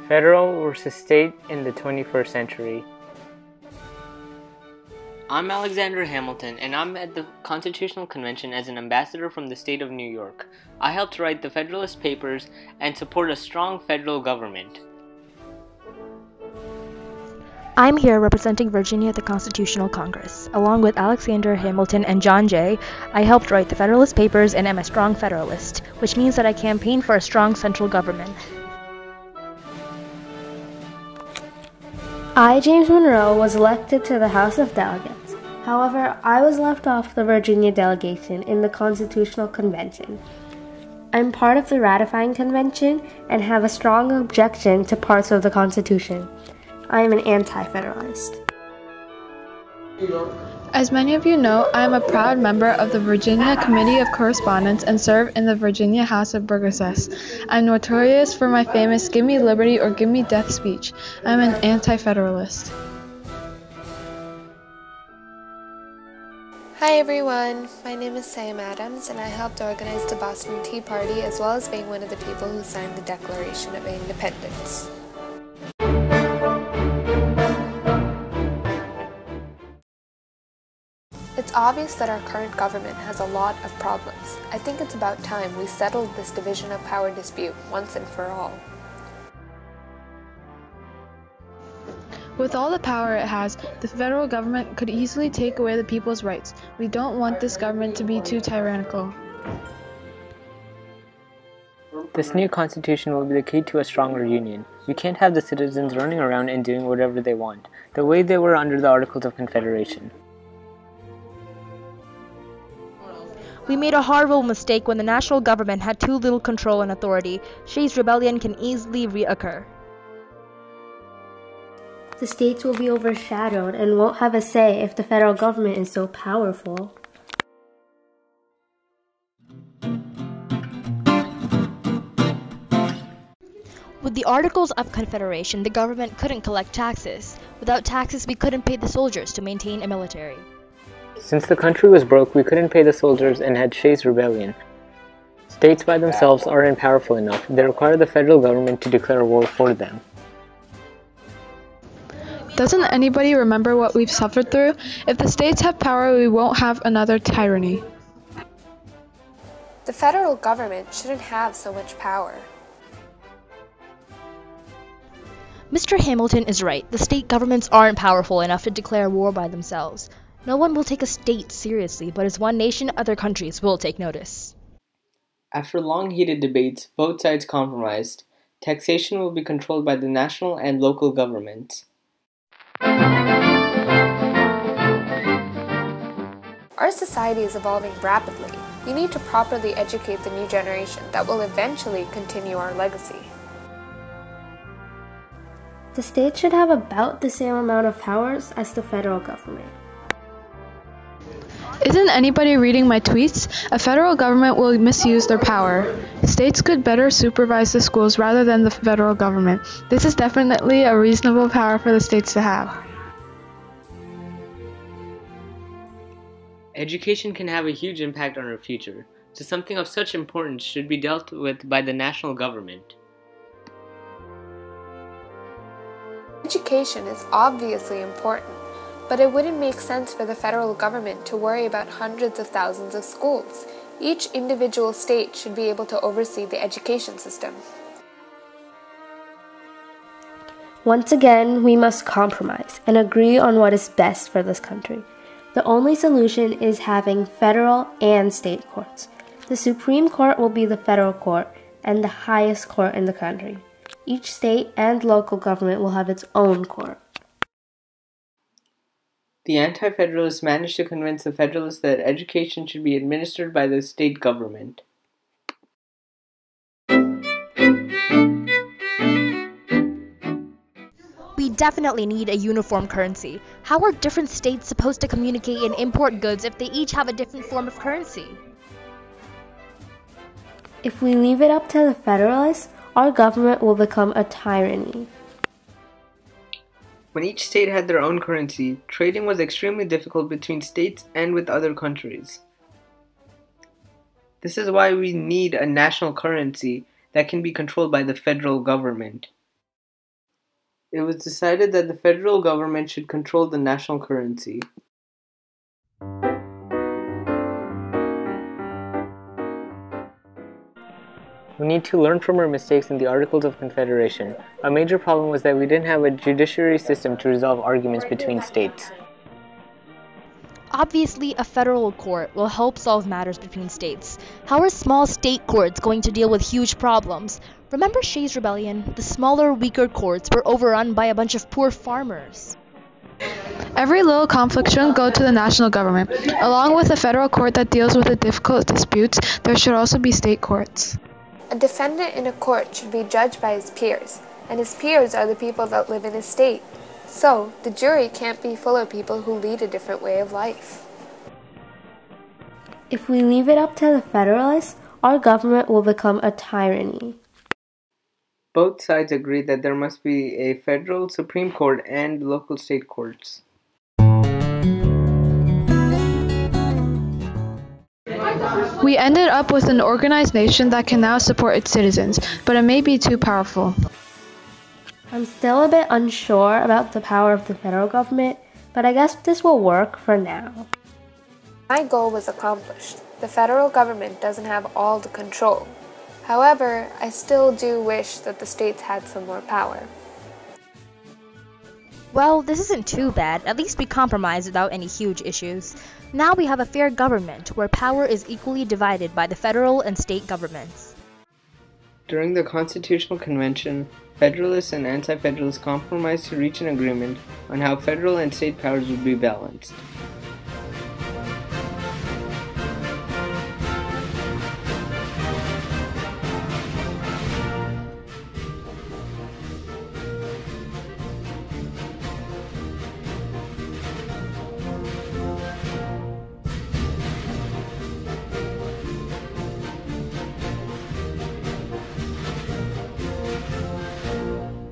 Federal versus state in the 21st century. I'm Alexander Hamilton, and I'm at the Constitutional Convention as an ambassador from the state of New York. I helped write the Federalist Papers and support a strong federal government. I'm here representing Virginia at the Constitutional Congress. Along with Alexander Hamilton and John Jay, I helped write the Federalist Papers and am a strong Federalist, which means that I campaign for a strong central government. I, James Monroe, was elected to the House of Delegates. However, I was left off the Virginia delegation in the Constitutional Convention. I'm part of the ratifying convention and have a strong objection to parts of the Constitution. I am an anti-federalist. As many of you know, I am a proud member of the Virginia Committee of Correspondence and serve in the Virginia House of Burgesses. I'm notorious for my famous "Give me liberty or give me death" speech. I'm an anti-federalist. Hi everyone, my name is Sam Adams and I helped organize the Boston Tea Party as well as being one of the people who signed the Declaration of Independence. It's obvious that our current government has a lot of problems. I think it's about time we settled this division of power dispute once and for all. With all the power it has, the federal government could easily take away the people's rights. We don't want this government to be too tyrannical. This new constitution will be the key to a stronger union. We can't have the citizens running around and doing whatever they want, the way they were under the Articles of Confederation. We made a horrible mistake when the national government had too little control and authority. Shays' Rebellion can easily reoccur. The states will be overshadowed and won't have a say if the federal government is so powerful. With the Articles of Confederation, the government couldn't collect taxes. Without taxes, we couldn't pay the soldiers to maintain a military. Since the country was broke, we couldn't pay the soldiers and had Shays' Rebellion. States by themselves aren't powerful enough. They require the federal government to declare war for them. Doesn't anybody remember what we've suffered through? If the states have power, we won't have another tyranny. The federal government shouldn't have so much power. Mr. Hamilton is right. The state governments aren't powerful enough to declare war by themselves. No one will take a state seriously, but as one nation, other countries will take notice. After long heated debates, both sides compromised. Taxation will be controlled by the national and local governments. Our society is evolving rapidly. We need to properly educate the new generation that will eventually continue our legacy. The states should have about the same amount of powers as the federal government. Isn't anybody reading my tweets? A federal government will misuse their power. States could better supervise the schools rather than the federal government. This is definitely a reasonable power for the states to have. Education can have a huge impact on our future, so something of such importance should be dealt with by the national government. Education is obviously important, but it wouldn't make sense for the federal government to worry about hundreds of thousands of schools. Each individual state should be able to oversee the education system. Once again, we must compromise and agree on what is best for this country. The only solution is having federal and state courts. The Supreme Court will be the federal court and the highest court in the country. Each state and local government will have its own court. The anti-federalists managed to convince the federalists that education should be administered by the state government. We definitely need a uniform currency. How are different states supposed to communicate and import goods if they each have a different form of currency? If we leave it up to the federalists, our government will become a tyranny. When each state had their own currency, trading was extremely difficult between states and with other countries. This is why we need a national currency that can be controlled by the federal government. it was decided that the federal government should control the national currency. We need to learn from our mistakes in the Articles of Confederation. A major problem was that we didn't have a judiciary system to resolve arguments between states. Obviously, a federal court will help solve matters between states. How are small state courts going to deal with huge problems? Remember Shays' Rebellion? The smaller, weaker courts were overrun by a bunch of poor farmers. Every little conflict shouldn't go to the national government. Along with a federal court that deals with the difficult disputes, there should also be state courts. A defendant in a court should be judged by his peers, and his peers are the people that live in his state. So, the jury can't be full of people who lead a different way of life. If we leave it up to the Federalists, our government will become a tyranny. Both sides agreed that there must be a federal Supreme Court and local state courts. We ended up with an organized nation that can now support its citizens, but it may be too powerful. I'm still a bit unsure about the power of the federal government, but I guess this will work for now. My goal was accomplished. The federal government doesn't have all the control. However, I still do wish that the states had some more power. Well, this isn't too bad. At least we compromised without any huge issues. Now we have a fair government where power is equally divided by the federal and state governments. During the Constitutional Convention, Federalists and Anti-Federalists compromised to reach an agreement on how federal and state powers would be balanced.